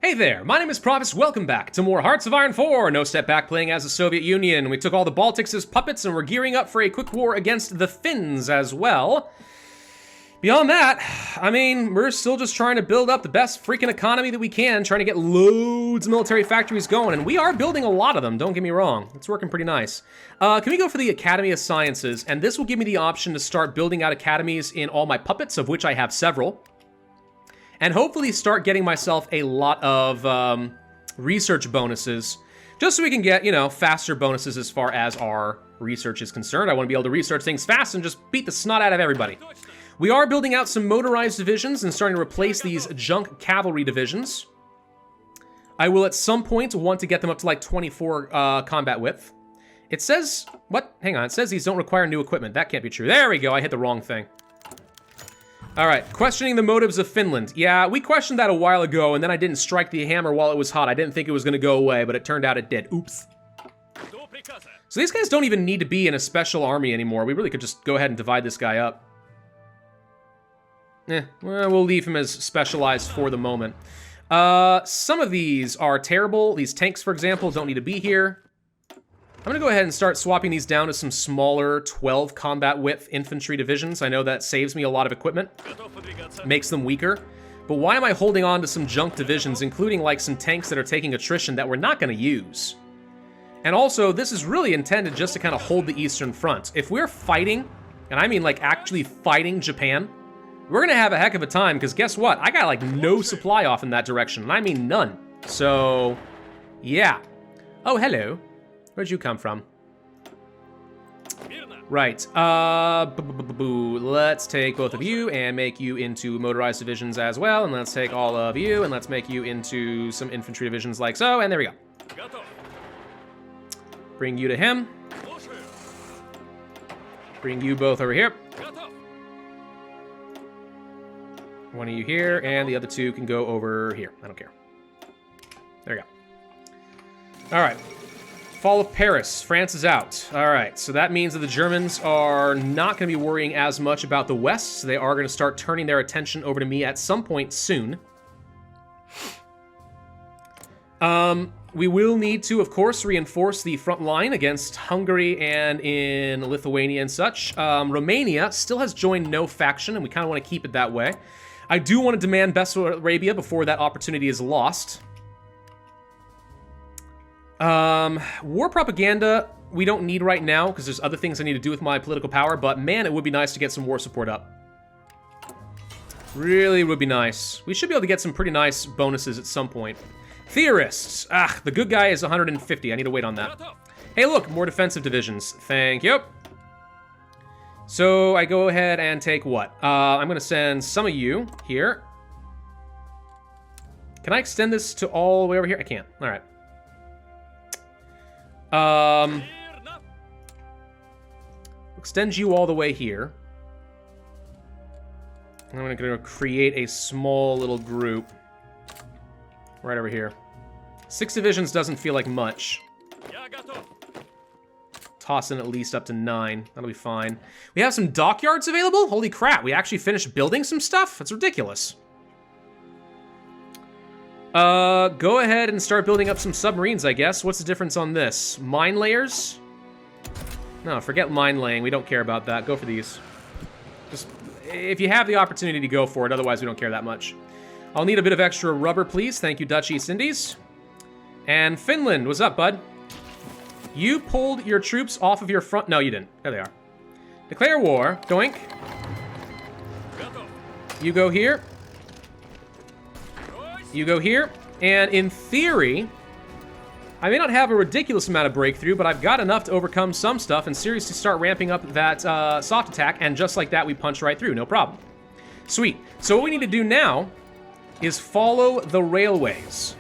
Hey there, my name is Pravus, welcome back to more Hearts of Iron 4, no step back playing as the Soviet Union. We took all the Baltics as puppets and we're gearing up for a quick war against the Finns as well. Beyond that, I mean, we're still just trying to build up the best freaking economy that we can, trying to get loads of military factories going, and we are building a lot of them, don't get me wrong. It's working pretty nice. Can we go for the Academy of Sciences, and this will give me the option to start building out academies in all my puppets, of which I have several. And hopefully start getting myself a lot of research bonuses, just so we can get, you know, faster bonuses as far as our research is concerned. I want to be able to research things fast and just beat the snot out of everybody. We are building out some motorized divisions and starting to replace these junk cavalry divisions. I will at some point want to get them up to like 24 combat width. It says, what? Hang on, it says these don't require new equipment. That can't be true. There we go, I hit the wrong thing. All right, questioning the motives of Finland. Yeah, we questioned that a while ago, and then I didn't strike the hammer while it was hot. I didn't think it was going to go away, but it turned out it did. Oops. So these guys don't even need to be in a special army anymore. We really could just go ahead and divide this guy up. Well, we'll leave him as specialized for the moment. Some of these are terrible. These tanks, for example, don't need to be here. I'm going to go ahead and start swapping these down to some smaller 12 combat width infantry divisions. I know that saves me a lot of equipment, makes them weaker. But why am I holding on to some junk divisions, including like some tanks that are taking attrition that we're not going to use? And also, this is really intended just to kind of hold the Eastern Front. If we're fighting, and I mean like actually fighting Japan, we're going to have a heck of a time, because guess what? I got like no supply off in that direction, and I mean none. So, yeah. Oh, hello. Where'd you come from? Right, let's take both of you and make you into motorized divisions as well, and let's take all of you and let's make you into some infantry divisions like so, and there we go. Bring you to him. Bring you both over here. One of you here, and the other two can go over here. I don't care. There we go. All right. Fall of Paris. France is out. All right, so that means that the Germans are not going to be worrying as much about the West, so they are going to start turning their attention over to me at some point soon. We will need to, of course, reinforce the front line against Hungary and in Lithuania and such. Romania still has joined no faction, and we kind of want to keep it that way. I do want to demand Bessarabia before that opportunity is lost. War propaganda, we don't need right now, because there's other things I need to do with my political power, but man, it would be nice to get some war support up. Really would be nice. We should be able to get some pretty nice bonuses at some point. Theorists. The good guy is 150. I need to wait on that. Hey, look, more defensive divisions. Thank you. So I go ahead and take what? I'm going to send some of you here. Can I extend this to all the way over here? I can't. All right. Extend you all the way here. I'm going to create a small little group right over here. 6 divisions doesn't feel like much. Toss in at least up to 9. That'll be fine. We have some dockyards available? Holy crap, we actually finished building some stuff? That's ridiculous. Go ahead and start building up some submarines, I guess. What's the difference on this? Mine layers? No, forget mine laying. We don't care about that. Go for these. Just, if you have the opportunity to go for it, otherwise we don't care that much. I'll need a bit of extra rubber, please. Thank you, Dutch East Indies. And Finland, what's up, bud? You pulled your troops off of your front... No, you didn't. There they are. Declare war. Doink. You go here. You go here, and in theory, I may not have a ridiculous amount of breakthrough, but I've got enough to overcome some stuff and seriously start ramping up that soft attack, and just like that, we punch right through, no problem. Sweet. So what we need to do now is follow the railways.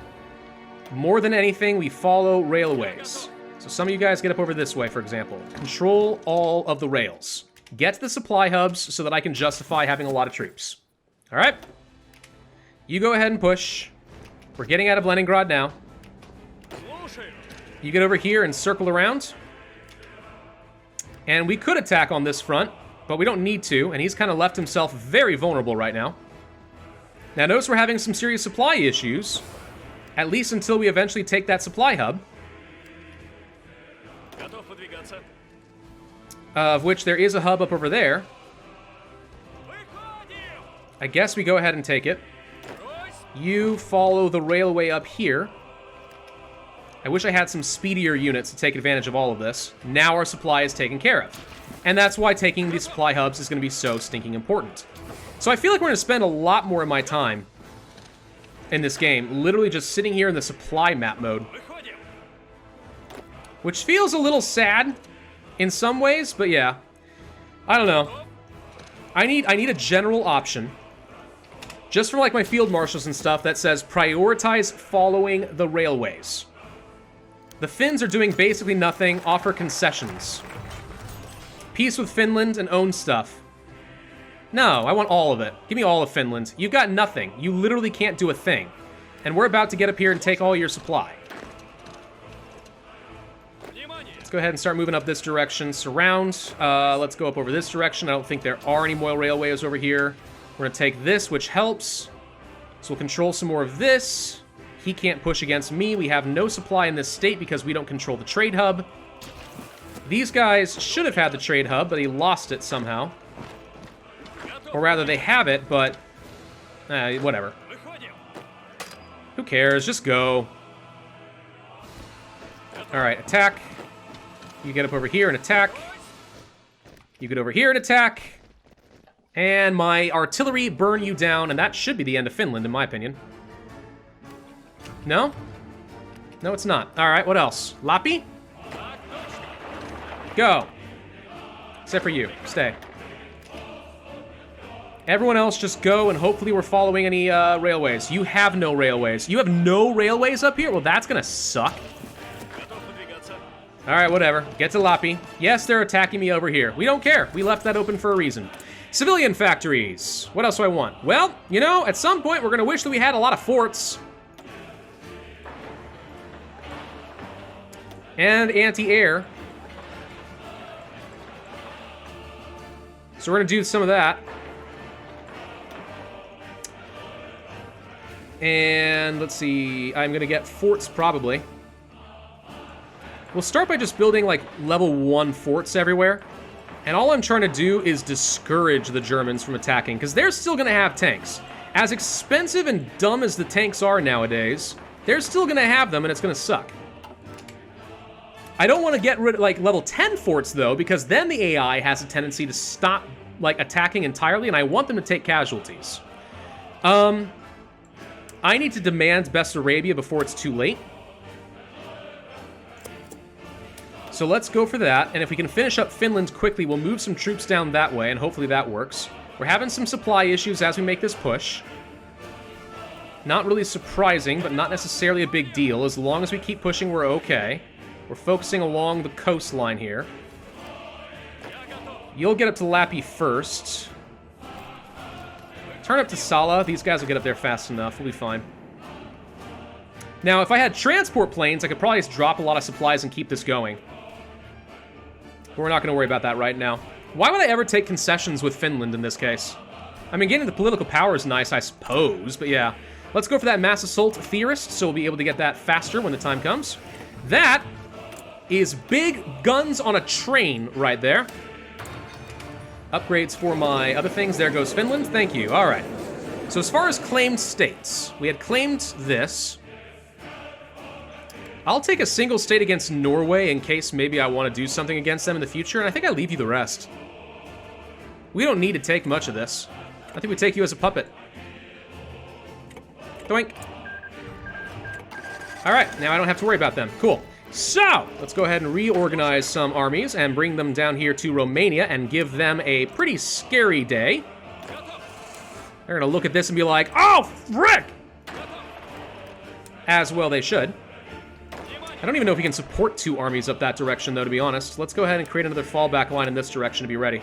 More than anything, we follow railways. So some of you guys get up over this way, for example. Control all of the rails. Get to the supply hubs so that I can justify having a lot of troops. All right? You go ahead and push. We're getting out of Leningrad now. You get over here and circle around. And we could attack on this front, but we don't need to, and he's kind of left himself very vulnerable right now. Now notice we're having some serious supply issues. At least until we eventually take that supply hub. Of which there is a hub up over there. I guess we go ahead and take it. You follow the railway up here. I wish I had some speedier units to take advantage of all of this. Now our supply is taken care of. And that's why taking these supply hubs is going to be so stinking important. So I feel like we're going to spend a lot more of my time in this game literally just sitting here in the supply map mode. Which feels a little sad in some ways, but yeah. I don't know. I need a general option. Just for like my field marshals and stuff that says prioritize following the railways. The Finns are doing basically nothing, offer concessions. Peace with Finland and own stuff. No, I want all of it. Give me all of Finland. You've got nothing. You literally can't do a thing. And we're about to get up here and take all your supply. Let's go ahead and start moving up this direction. Surround. Let's go up over this direction. I don't think there are any more railways over here. We're going to take this, which helps. So we'll control some more of this. He can't push against me. We have no supply in this state because we don't control the trade hub. These guys should have had the trade hub, but he lost it somehow. Or rather, they have it, but... whatever. Who cares? Just go. Alright, attack. You get up over here and attack. You get over here and attack. And my artillery burn you down, and that should be the end of Finland, in my opinion. No? No, it's not. Alright, what else? Lappi? Go. Except for you. Stay. Everyone else just go, and hopefully we're following any railways. You have no railways. You have no railways up here? Well, that's gonna suck. Alright, whatever. Get to Lappi. Yes, they're attacking me over here. We don't care. We left that open for a reason. Civilian factories. What else do I want? Well, you know, at some point we're gonna wish that we had a lot of forts. And anti-air. So we're gonna do some of that. And let's see, I'm gonna get forts probably. We'll start by just building like level 1 forts everywhere. And all I'm trying to do is discourage the Germans from attacking, because they're still gonna have tanks. As expensive and dumb as the tanks are nowadays, they're still gonna have them and it's gonna suck. I don't want to get rid of, like, level 10 forts, though, because then the AI has a tendency to stop, like, attacking entirely, and I want them to take casualties. I need to demand Bessarabia before it's too late. So let's go for that, and if we can finish up Finland quickly, we'll move some troops down that way, and hopefully that works. We're having some supply issues as we make this push. Not really surprising, but not necessarily a big deal. As long as we keep pushing, we're okay. We're focusing along the coastline here. You'll get up to Lappi first. Turn up to Sala. These guys will get up there fast enough. We'll be fine. Now, if I had transport planes, I could probably just drop a lot of supplies and keep this going. But we're not going to worry about that right now. Why would I ever take concessions with Finland in this case? I mean, getting the political power is nice, I suppose, but yeah. Let's go for that mass assault theorist, so we'll be able to get that faster when the time comes. That is big guns on a train right there. Upgrades for my other things. There goes Finland. Thank you. All right. So as far as claimed states, we had claimed this. I'll take a single state against Norway in case maybe I want to do something against them in the future, and I think I leave you the rest. We don't need to take much of this. I think we take you as a puppet. Doink. All right, now I don't have to worry about them. Cool. So, let's go ahead and reorganize some armies and bring them down here to Romania and give them a pretty scary day. They're gonna look at this and be like, oh, frick! As well they should. I don't even know if we can support 2 armies up that direction, though, to be honest. Let's go ahead and create another fallback line in this direction to be ready.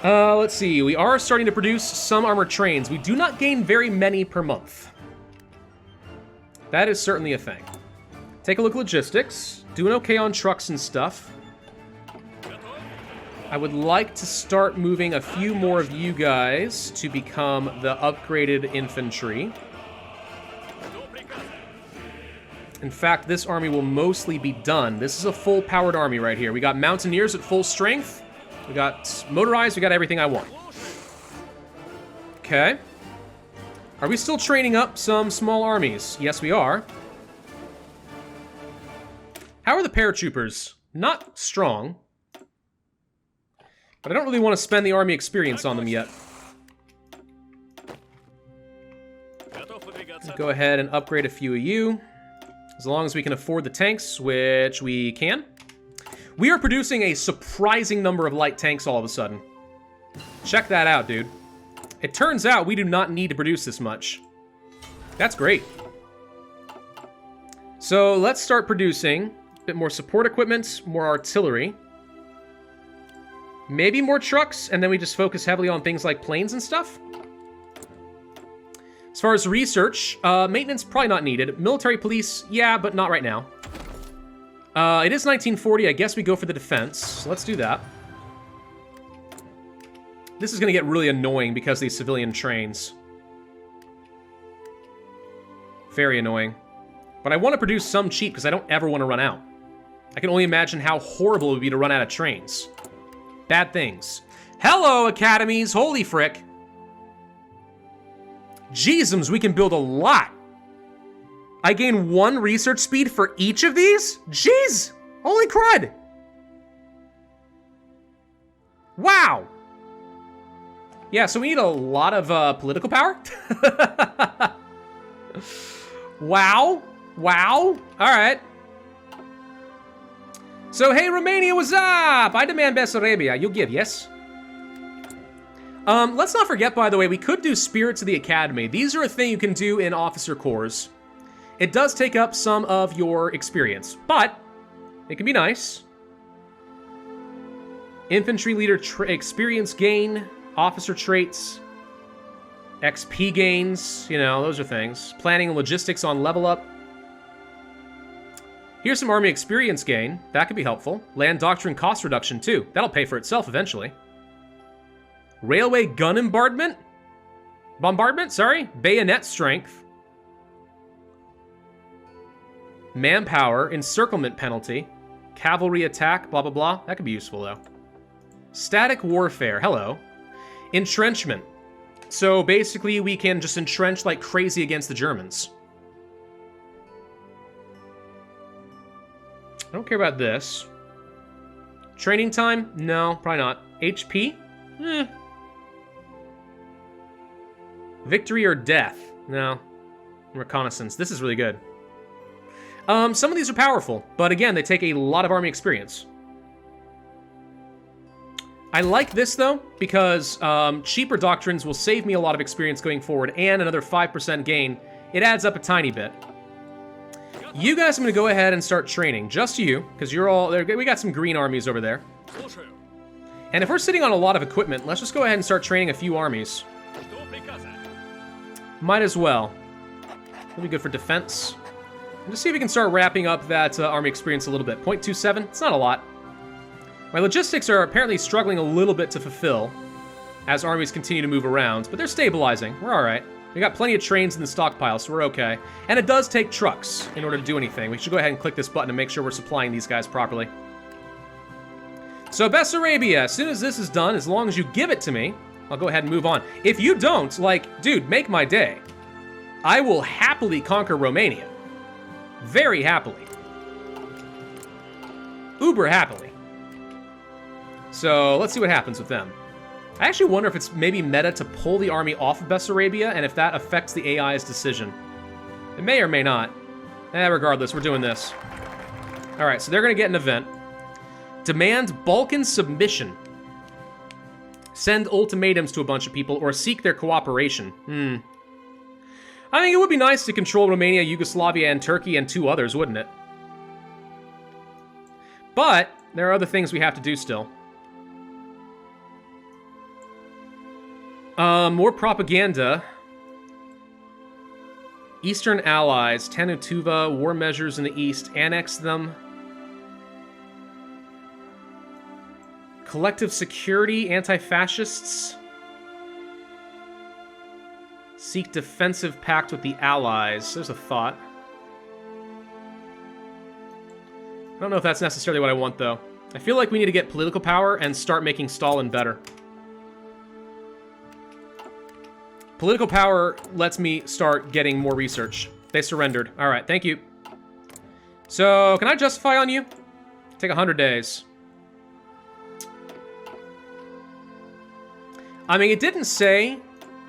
Let's see. We are starting to produce some armored trains. We do not gain very many per month. That is certainly a thing. Take a look at logistics. Doing okay on trucks and stuff. I would like to start moving a few more of you guys to become the upgraded infantry. In fact, this army will mostly be done. This is a full-powered army right here. We got mountaineers at full strength. We got motorized. We got everything I want. Okay. Are we still training up some small armies? Yes, we are. How are the paratroopers? Not strong. But I don't really want to spend the army experience on them yet. Go ahead and upgrade a few of you. As long as we can afford the tanks, which we can. We are producing a surprising number of light tanks all of a sudden. Check that out, dude. It turns out we do not need to produce this much. That's great. So let's start producing a bit more support equipment, more artillery. Maybe more trucks, and then we just focus heavily on things like planes and stuff. As far as research, maintenance, probably not needed. Military police, yeah, but not right now. It is 1940, I guess we go for the defense. So let's do that. This is gonna get really annoying because of these civilian trains. Very annoying. But I want to produce some cheap because I don't ever want to run out. I can only imagine how horrible it would be to run out of trains. Bad things. Hello, academies! Holy frick! Jeezums, we can build a lot. I gain 1 research speed for each of these? Jeez! Holy crud! Wow! Yeah, so we need a lot of political power. Wow. Wow. Alright. So, hey, Romania, what's up? I demand Bessarabia. You'll give, yes? Let's not forget, by the way, we could do Spirits of the Academy. These are a thing you can do in officer corps. It does take up some of your experience, but it can be nice. Infantry leader experience gain, officer traits, XP gains, you know, those are things. Planning and logistics on level up. Here's some army experience gain. That could be helpful. Land doctrine cost reduction, too. That'll pay for itself eventually. Railway gun bombardment? Sorry. Bayonet strength. Manpower, encirclement penalty. Cavalry attack, blah, blah, blah. That could be useful, though. Static warfare, hello. Entrenchment. So basically we can just entrench like crazy against the Germans. I don't care about this. Training time? No, probably not. HP? Victory or death? No. Reconnaissance. This is really good. Some of these are powerful, but again, they take a lot of army experience. I like this, though, because cheaper doctrines will save me a lot of experience going forward, and another 5% gain. It adds up a tiny bit. You guys, I'm going to go ahead and start training. Just you, because you're all there. We got some green armies over there. And if we're sitting on a lot of equipment, let's just go ahead and start training a few armies. Might as well. It'll be good for defense. And just see if we can start wrapping up that army experience a little bit. 0.27, it's not a lot. My logistics are apparently struggling a little bit to fulfill as armies continue to move around, but they're stabilizing. We're all right. We got plenty of trains in the stockpile, so we're okay. And it does take trucks in order to do anything. We should go ahead and click this button to make sure we're supplying these guys properly. So Bessarabia, as soon as this is done, as long as you give it to me, I'll go ahead and move on. If you don't, like, dude, make my day. I will happily conquer Romania. Very happily. Uber happily. So let's see what happens with them. I actually wonder if it's maybe meta to pull the army off of Bessarabia and if that affects the AI's decision. It may or may not. Regardless, we're doing this. All right, so they're going to get an event. Demand Balkan submission. Send ultimatums to a bunch of people or seek their cooperation. I think it would be nice to control Romania, Yugoslavia, and Turkey and 2 others, wouldn't it? But there are other things we have to do still. More propaganda. Eastern allies, Tanutuva, war measures in the east, annex them. Collective security, anti-fascists. Seek defensive pact with the allies. There's a thought. I don't know if that's necessarily what I want, though. I feel like we need to get political power and start making Stalin better. Political power lets me start getting more research. They surrendered. All right, thank you. So, can I justify on you? Take 100 days. I mean, it didn't say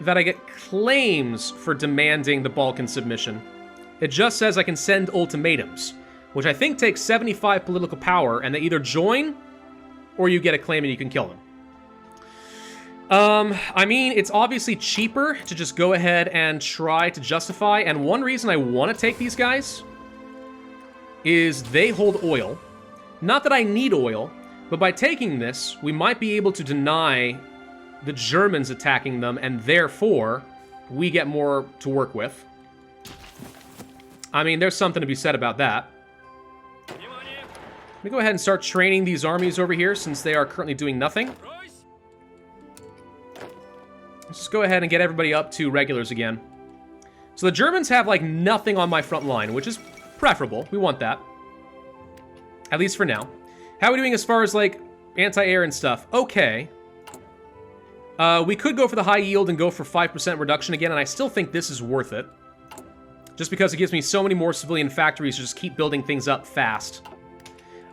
that I get claims for demanding the Balkan submission. It just says I can send ultimatums, which I think takes 75 political power, and they either join or you get a claim and you can kill them. I mean, it's obviously cheaper to just go ahead and try to justify, and one reason I want to take these guys is they hold oil. Not that I need oil, but by taking this, we might be able to deny the Germans attacking them, and therefore, we get more to work with. I mean, there's something to be said about that. Let me go ahead and start training these armies over here, since they are currently doing nothing. Let's just go ahead and get everybody up to regulars again. So the Germans have, like, nothing on my front line, which is preferable. We want that. At least for now. How are we doing as far as, like, anti-air and stuff? Okay. We could go for the high yield and go for 5% reduction again, and I still think this is worth it. Just because it gives me so many more civilian factories to just keep building things up fast.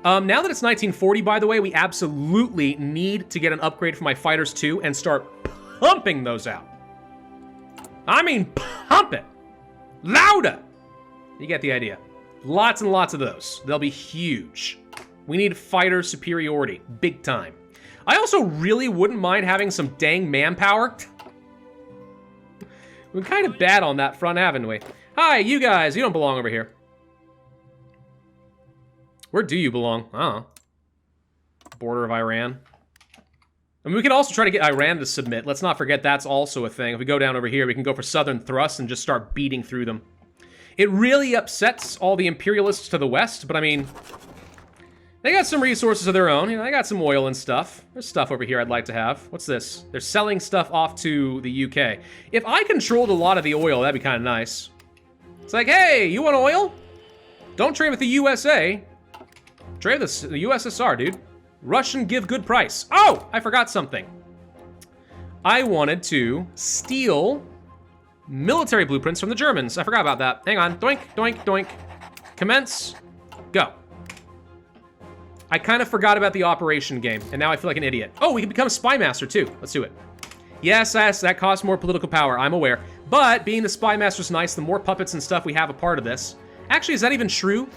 Now that it's 1940, by the way, we absolutely need to get an upgrade for my fighters too and start pumping those out. I mean, pump it. Louder. You get the idea. Lots and lots of those. They'll be huge. We need fighter superiority. Big time. I also really wouldn't mind having some dang manpower. We're kind of bad on that front, haven't we? Hi, you guys. You don't belong over here. Where do you belong? Oh. Border of Iran. I mean, we can also try to get Iran to submit. Let's not forget that's also a thing. If we go down over here, we can go for southern thrust and just start beating through them. It really upsets all the imperialists to the west, but I mean, they got some resources of their own. You know, they got some oil and stuff. There's stuff over here I'd like to have. What's this? They're selling stuff off to the UK. If I controlled a lot of the oil, that'd be kind of nice. It's like, hey, you want oil? Don't trade with the USA. Trade with the USSR, dude. Russian give good price. Oh, I forgot something. I wanted to steal military blueprints from the Germans. I forgot about that. Hang on. Doink, doink, doink. Commence. Go. I kind of forgot about the operation game, and now I feel like an idiot. Oh, we can become a spy master, too. Let's do it. Yes, that costs more political power. I'm aware. But being the spy master's nice. The more puppets and stuff we have a part of this. Actually, is that even true?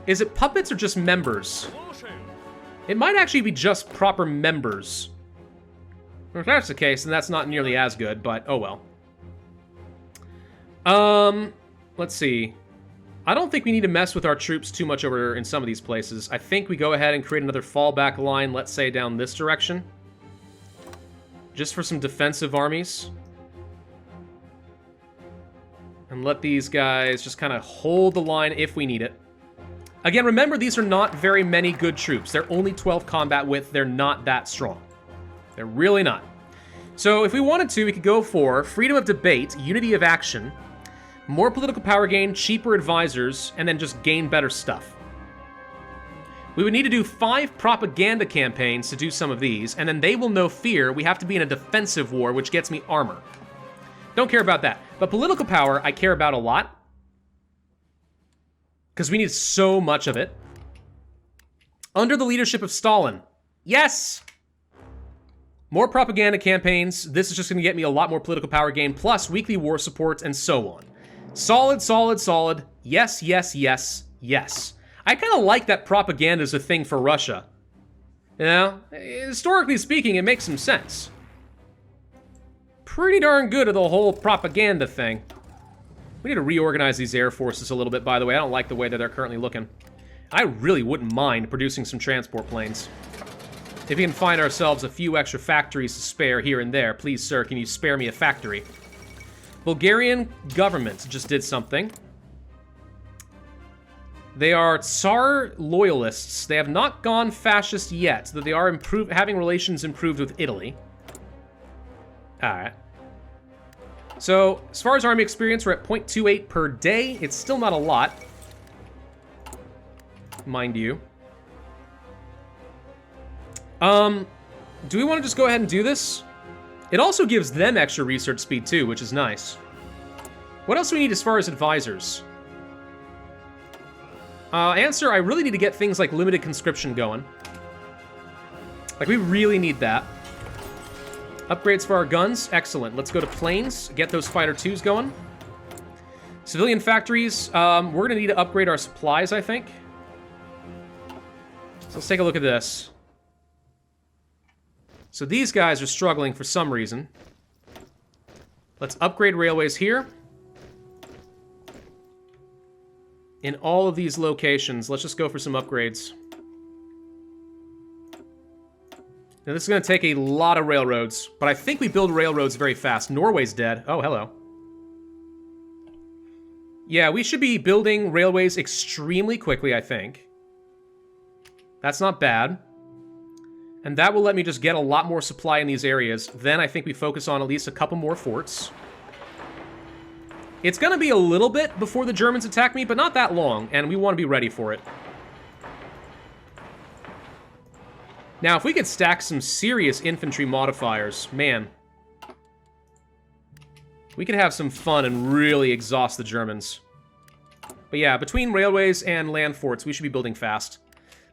Is it puppets or just members? It might actually be just proper members. If that's the case, then that's not nearly as good, but oh well. Let's see. I don't think we need to mess with our troops too much over in some of these places. I think we go ahead and create another fallback line, let's say down this direction. Just for some defensive armies. And let these guys just kind of hold the line if we need it. Again, remember, these are not very many good troops. They're only 12 combat width. They're not that strong. They're really not. So if we wanted to, we could go for freedom of debate, unity of action, more political power gain, cheaper advisors, and then just gain better stuff. We would need to do 5 propaganda campaigns to do some of these, and then they will know fear. We have to be in a defensive war, which gets me armor. Don't care about that. But political power, I care about a lot. Because we need so much of it. Under the leadership of Stalin. Yes! More propaganda campaigns. This is just going to get me a lot more political power gain, plus weekly war support, and so on. Solid, solid, solid. Yes, yes, yes, yes. I kind of like that propaganda is a thing for Russia. You know? Historically speaking, it makes some sense. Pretty darn good at the whole propaganda thing. We need to reorganize these air forces a little bit, by the way. I don't like the way that they're currently looking. I really wouldn't mind producing some transport planes. If we can find ourselves a few extra factories to spare here and there, please, sir, can you spare me a factory? Bulgarian government just did something. They are Tsar loyalists. They have not gone fascist yet, though they are having relations improved with Italy. Alright. So, as far as army experience, we're at 0.28 per day. It's still not a lot. mind you. Do we want to just go ahead and do this? It also gives them extra research speed too, which is nice. What else do we need as far as advisors? Answer, I really need to get things like limited conscription going. Like, we really need that. Upgrades for our guns, excellent. Let's go to planes, get those fighter 2s going. Civilian factories, we're gonna need to upgrade our supplies, I think. So let's take a look at this. So these guys are struggling for some reason. Let's upgrade railways here. In all of these locations, let's just go for some upgrades. Now this is going to take a lot of railroads, but I think we build railroads very fast. Norway's dead. Oh, hello. Yeah, we should be building railways extremely quickly, I think. That's not bad. And that will let me just get a lot more supply in these areas. Then I think we focus on at least a couple more forts. It's going to be a little bit before the Germans attack me, but not that long, and we want to be ready for it. Now, if we could stack some serious infantry modifiers, man, we could have some fun and really exhaust the Germans. But yeah, between railways and land forts, we should be building fast.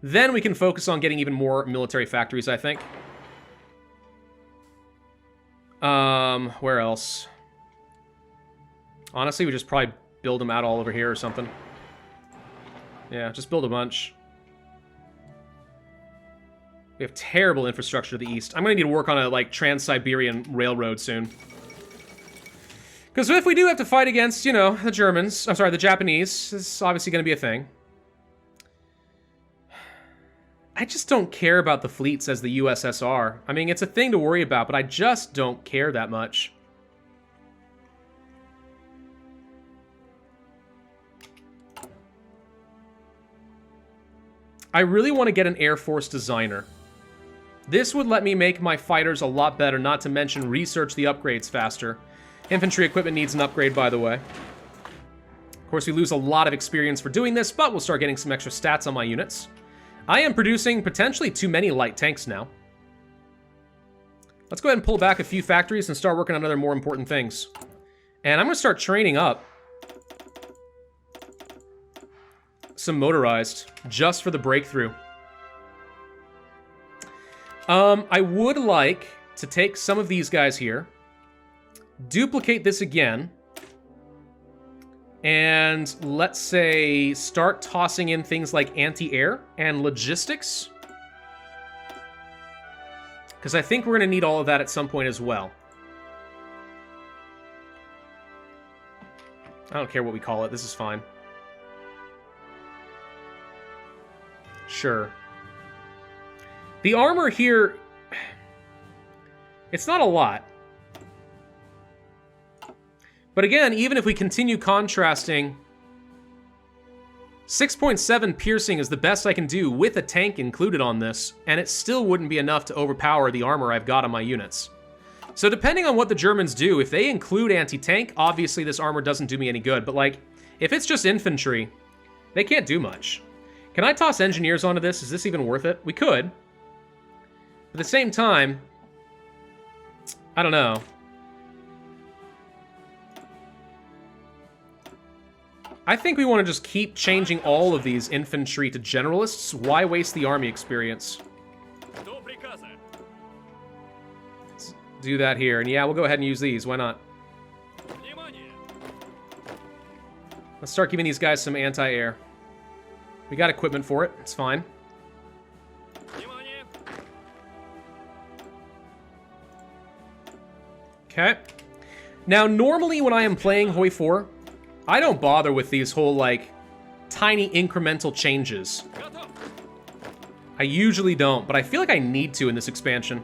Then we can focus on getting even more military factories, I think. Where else? Honestly, we just probably build them out all over here or something. Yeah, just build a bunch. We have terrible infrastructure to the east. I'm gonna need to work on a, like, Trans-Siberian railroad soon. Because if we do have to fight against, you know, the Germans, I'm sorry, the Japanese, this is obviously gonna be a thing. I just don't care about the fleets as the USSR. I mean, it's a thing to worry about, but I just don't care that much. I really want to get an Air Force designer. This would let me make my fighters a lot better, not to mention research the upgrades faster. Infantry equipment needs an upgrade, by the way. Of course, we lose a lot of experience for doing this, but we'll start getting some extra stats on my units. I am producing potentially too many light tanks now. Let's go ahead and pull back a few factories and start working on other more important things. And I'm going to start training up some motorized, just for the breakthrough. I would like to take some of these guys here, duplicate this again, and let's say start tossing in things like anti-air and logistics. Because I think we're going to need all of that at some point as well. I don't care what we call it, this is fine. Sure. The armor here, it's not a lot. But again, even if we continue contrasting, 6.7 piercing is the best I can do with a tank included on this, and it still wouldn't be enough to overpower the armor I've got on my units. So depending on what the Germans do, if they include anti-tank, obviously this armor doesn't do me any good, but like, if it's just infantry, they can't do much. Can I toss engineers onto this? Is this even worth it? We could. At the same time, I don't know. I think we want to just keep changing all of these infantry to generalists. Why waste the army experience? Let's do that here. And yeah, we'll go ahead and use these. Why not? Let's start giving these guys some anti-air. We got equipment for it. It's fine. Okay. Now, normally when I am playing HoI4, I don't bother with these whole, like, tiny incremental changes. I usually don't, but I feel like I need to in this expansion.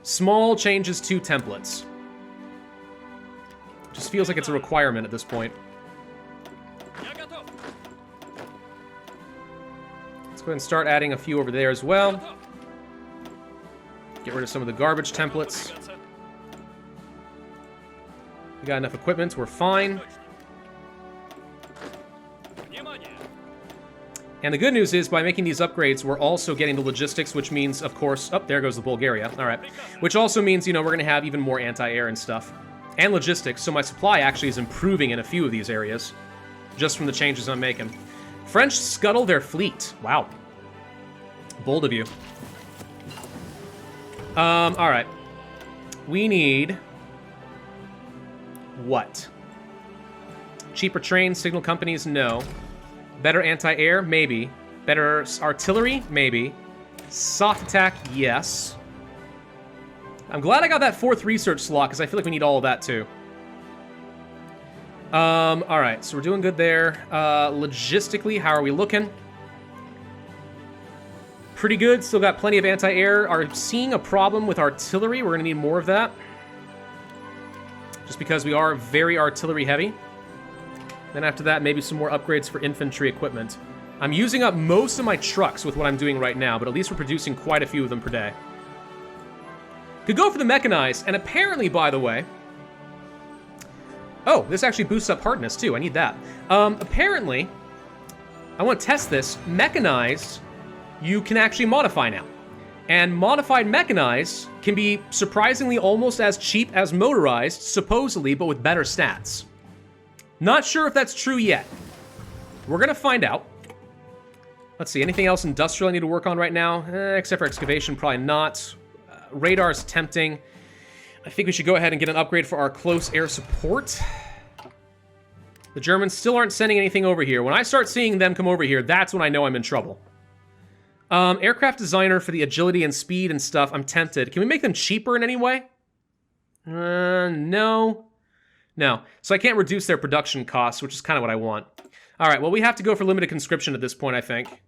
Small changes to templates. Just feels like it's a requirement at this point. Let's go ahead and start adding a few over there as well. Get rid of some of the garbage templates. We got enough equipment, we're fine. And the good news is, by making these upgrades, we're also getting the logistics, which means, of course... Oh, there goes the Bulgaria. All right. Which also means, you know, we're going to have even more anti-air and stuff. And logistics, so my supply actually is improving in a few of these areas. Just from the changes I'm making. French scuttle their fleet. Wow. Bold of you. Alright. We need... What? Cheaper trains, signal companies? No. Better anti-air? Maybe. Better artillery? Maybe. Soft attack? Yes. I'm glad I got that 4th research slot, because I feel like we need all of that, too. Alright, so we're doing good there. Logistically, how are we looking? Pretty good. Still got plenty of anti-air. Are seeing a problem with artillery. We're going to need more of that. Just because we are very artillery heavy. Then after that, maybe some more upgrades for infantry equipment. I'm using up most of my trucks with what I'm doing right now, but at least we're producing quite a few of them per day. Could go for the mechanized, and apparently, by the way... Oh, this actually boosts up hardness, too. I need that. Apparently, I want to test this. Mechanized, you can actually modify now. And modified mechanized can be surprisingly almost as cheap as motorized, supposedly, but with better stats. Not sure if that's true yet. We're going to find out. Let's see, anything else industrial I need to work on right now? Except for excavation, probably not. Radar's tempting. I think we should go ahead and get an upgrade for our close air support. The Germans still aren't sending anything over here. When I start seeing them come over here, that's when I know I'm in trouble. Aircraft designer for the agility and speed and stuff, I'm tempted. Can we make them cheaper in any way? No. No. So I can't reduce their production costs, which is kind of what I want. All right, well, we have to go for limited conscription at this point, I think.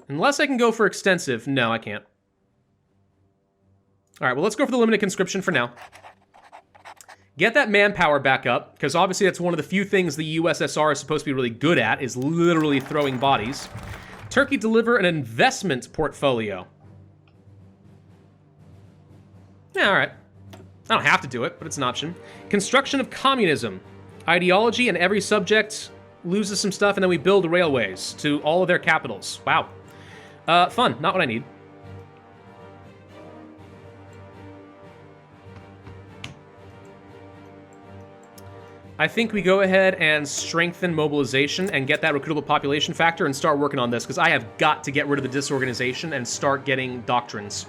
Unless I can go for extensive. No, I can't. All right, well, let's go for the limited conscription for now. Get that manpower back up, because obviously that's one of the few things the USSR is supposed to be really good at, is literally throwing bodies. Turkey deliver an investment portfolio. Yeah, all right. I don't have to do it, but it's an option. Construction of communism. Ideology, and every subject loses some stuff, and then we build railways to all of their capitals. Wow. Fun. Not what I need. I think we go ahead and strengthen mobilization and get that recruitable population factor and start working on this, because I have got to get rid of the disorganization and start getting doctrines.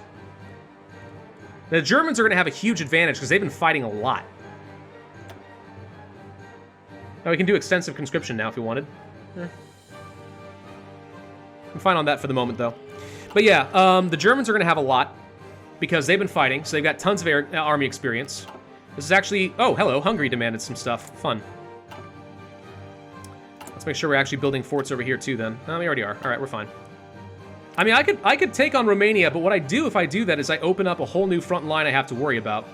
The Germans are going to have a huge advantage because they've been fighting a lot. Now we can do extensive conscription now if we wanted. I'm fine on that for the moment, though. But yeah, the Germans are going to have a lot because they've been fighting, so they've got tons of army experience. This is actually... Oh, hello. Hungary demanded some stuff. Fun. Let's make sure we're actually building forts over here, too, then. Oh, we already are. All right, we're fine. I mean, I could take on Romania, but what I do if I do that is I open up a whole new front line I have to worry about.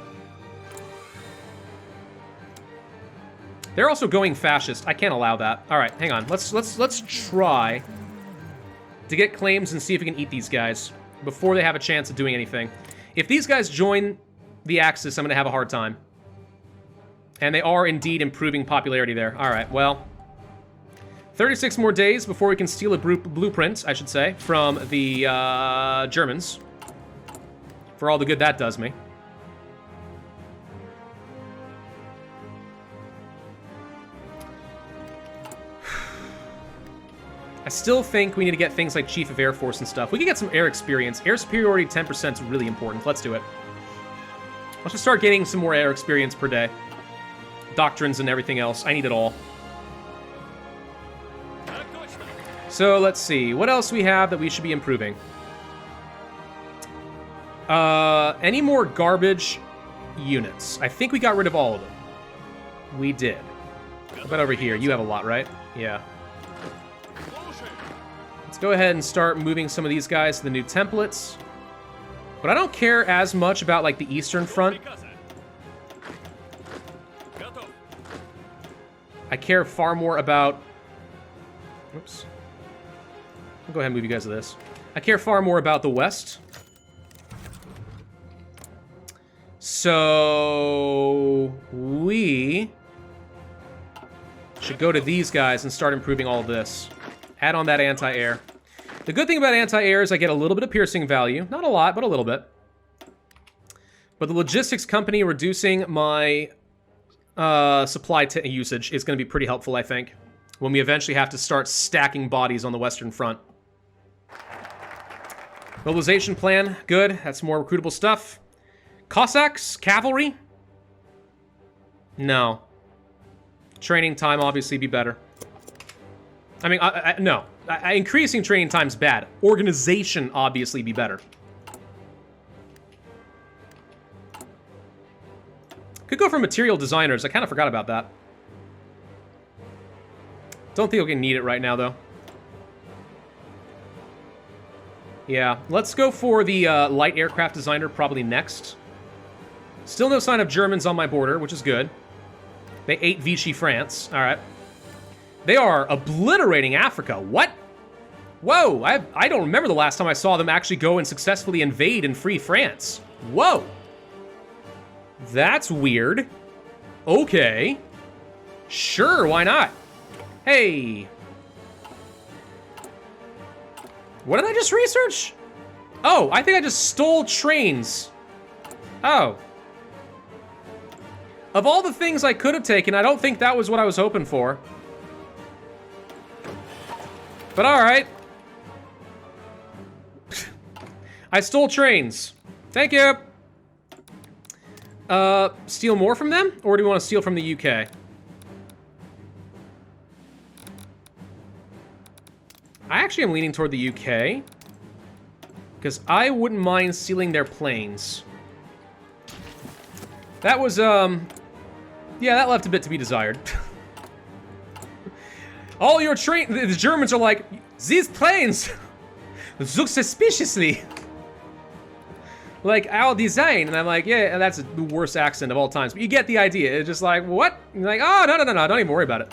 They're also going fascist. I can't allow that. All right, hang on. Let's try to get claims and see if we can eat these guys before they have a chance of doing anything. If these guys join the Axis, I'm going to have a hard time. And they are indeed improving popularity there. All right, well, 36 more days before we can steal a blueprint, I should say, from the Germans. For all the good that does me. I still think we need to get things like Chief of Air Force and stuff. We can get some air experience. Air superiority 10% is really important. Let's do it. Let's just start getting some more air experience per day. Doctrines and everything else. I need it all. So let's see. What else we have that we should be improving? Any more garbage units? I think we got rid of all of them. We did. How about over here? You have a lot, right? Yeah. Let's go ahead and start moving some of these guys to the new templates. But I don't care as much about, like, the Eastern Front. I care far more about... Oops. I'll go ahead and move you guys to this. I care far more about the West. So... we... should go to these guys and start improving all of this. Add on that anti-air. The good thing about anti-air is I get a little bit of piercing value. Not a lot, but a little bit. But the logistics company reducing my supply usage is going to be pretty helpful, I think, when we eventually have to start stacking bodies on the Western Front. Mobilization plan, good. That's more recruitable stuff. Cossacks? Cavalry? No. Training time obviously be better. I mean, no. Increasing training time's bad. Organization obviously be better. Could go for material designers. I kind of forgot about that. Don't think we can need it right now, though. Yeah, let's go for the light aircraft designer probably next. Still no sign of Germans on my border, which is good. They ate Vichy France. All right. They are obliterating Africa. What? Whoa, I don't remember the last time I saw them actually go and successfully invade and free France. Whoa. That's weird. Okay. Sure, why not? Hey. What did I just research? Oh, I think I just stole trains. Oh. Of all the things I could have taken, I don't think that was what I was hoping for. But alright. I stole trains. Thank you. Steal more from them? Or do we want to steal from the UK? I actually am leaning toward the UK. Because I wouldn't mind stealing their planes. That was, yeah, that left a bit to be desired. All your the Germans are like, these planes look suspiciously like our design. And I'm like, yeah, that's the worst accent of all times. But you get the idea. It's just like, what? And you're like, oh, no, don't even worry about it.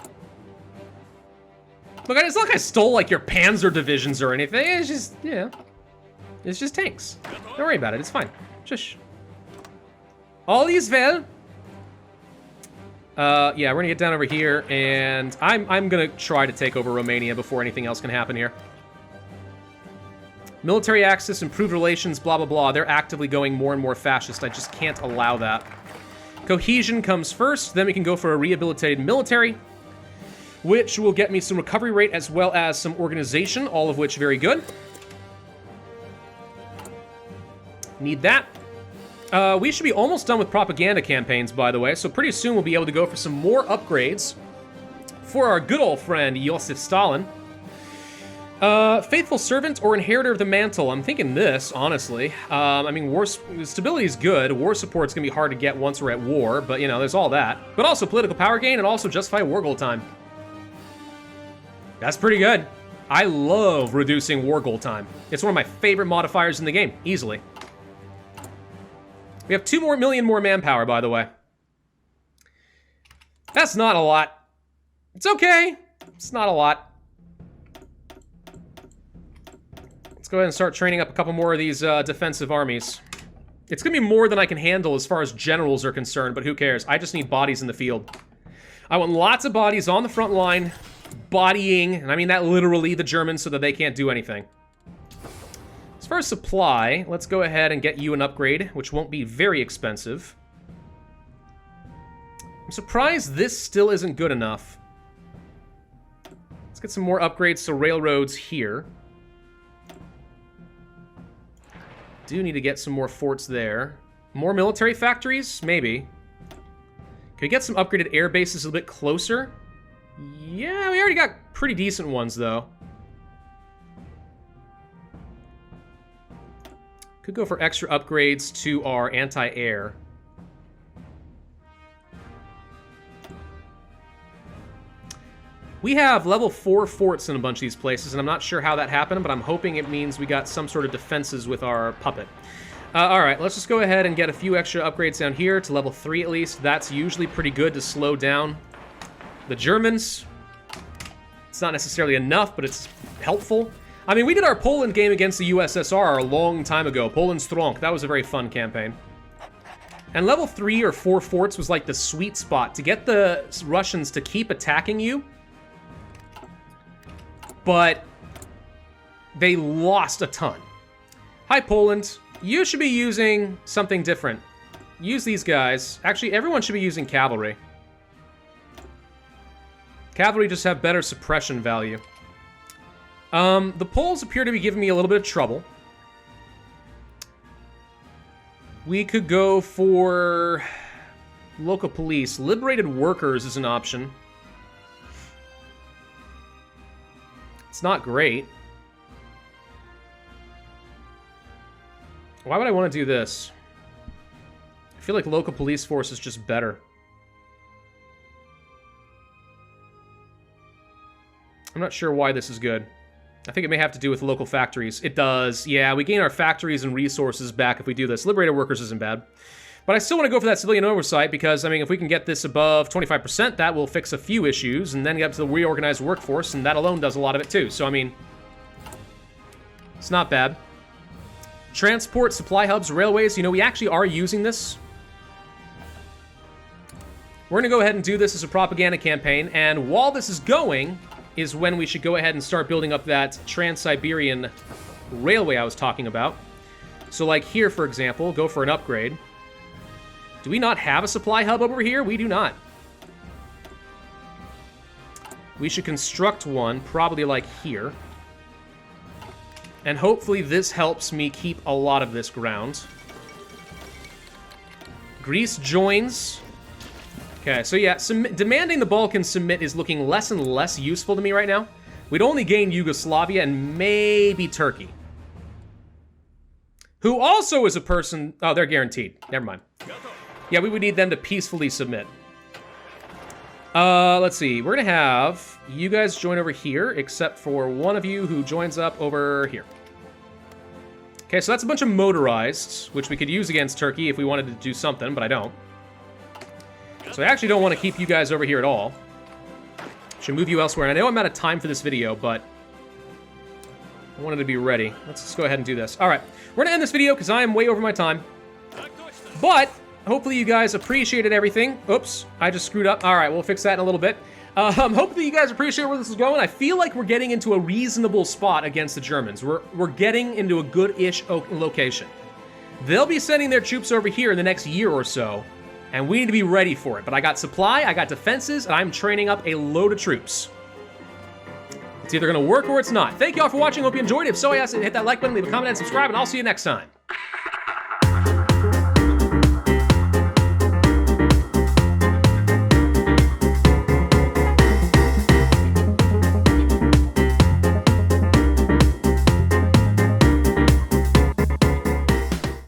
Look, it's not like I stole, like, your Panzer divisions or anything. It's just, yeah. It's just tanks. Don't worry about it. It's fine. Shush. All is well. Yeah, we're gonna get down over here, and I'm gonna try to take over Romania before anything else can happen here. Military axis, improved relations, blah, blah, blah. They're actively going more and more fascist. I just can't allow that. Cohesion comes first. Then we can go for a rehabilitated military, which will get me some recovery rate as well as some organization, all of which very good. Need that. We should be almost done with propaganda campaigns, by the way, so pretty soon we'll be able to go for some more upgrades for our good old friend, Joseph Stalin. Faithful servant or inheritor of the mantle? I'm thinking this, honestly. I mean, war stability is good. War support's gonna be hard to get once we're at war, but, you know, there's all that. But also political power gain and also justify war goal time. That's pretty good. I love reducing war goal time. It's one of my favorite modifiers in the game, easily. We have 2 million more manpower, by the way. That's not a lot. It's okay. It's not a lot. Let's go ahead and start training up a couple more of these defensive armies. It's going to be more than I can handle as far as generals are concerned, but who cares? I just need bodies in the field. I want lots of bodies on the front line, bodying, and I mean that literally, the Germans, so that they can't do anything. As far as supply, let's go ahead and get you an upgrade, which won't be very expensive. I'm surprised this still isn't good enough. Let's get some more upgrades to railroads here. Do need to get some more forts there. More military factories? Maybe. Can we get some upgraded air bases a little bit closer? Yeah, we already got pretty decent ones, though. Could go for extra upgrades to our anti-air. We have level 4 forts in a bunch of these places, and I'm not sure how that happened, but I'm hoping it means we got some sort of defenses with our puppet. Alright, let's just go ahead and get a few extra upgrades down here to level 3 at least. That's usually pretty good to slow down the Germans. It's not necessarily enough, but it's helpful. I mean, we did our Poland game against the USSR a long time ago. Poland Strong. That was a very fun campaign. And level 3 or 4 forts was like the sweet spot to get the Russians to keep attacking you. But they lost a ton. Hi, Poland. You should be using something different. Use these guys. Actually, everyone should be using cavalry. Cavalry just have better suppression value. The Poles appear to be giving me a little bit of trouble. We could go for local police. Liberated workers is an option. It's not great. Why would I want to do this? I feel like local police force is just better. I'm not sure why this is good. I think it may have to do with local factories. It does. Yeah, we gain our factories and resources back if we do this. Liberated workers isn't bad. But I still want to go for that civilian oversight because, I mean, if we can get this above 25%, that will fix a few issues and then get up to the reorganized workforce, and that alone does a lot of it too. So, I mean, it's not bad. Transport, supply hubs, railways. You know, we actually are using this. We're going to go ahead and do this as a propaganda campaign, and while this is going is when we should go ahead and start building up that Trans-Siberian railway I was talking about. So like here, for example, go for an upgrade. Do we not have a supply hub over here? We do not. We should construct one, probably like here. And hopefully this helps me keep a lot of this ground. Greece joins. Okay, so yeah, demanding the Balkans submit is looking less and less useful to me right now. We'd only gain Yugoslavia and maybe Turkey. Who also is a person... Oh, they're guaranteed. Never mind. Yeah, we would need them to peacefully submit. Let's see. We're going to have you guys join over here, except for one of you who joins up over here. Okay, so that's a bunch of motorized, which we could use against Turkey if we wanted to do something, but I don't. So I actually don't want to keep you guys over here at all. Should move you elsewhere. And I know I'm out of time for this video, but I wanted to be ready. Let's just go ahead and do this. All right, we're going to end this video because I am way over my time. But hopefully you guys appreciated everything. Oops, I just screwed up. All right, we'll fix that in a little bit. Hopefully you guys appreciate where this is going. I feel like we're getting into a reasonable spot against the Germans. We're getting into a good-ish location. They'll be sending their troops over here in the next year or so, and we need to be ready for it. But I got supply, I got defenses, and I'm training up a load of troops. It's either going to work or it's not. Thank you all for watching. Hope you enjoyed. If so, I ask you to hit that like button, leave a comment, and subscribe, and I'll see you next time.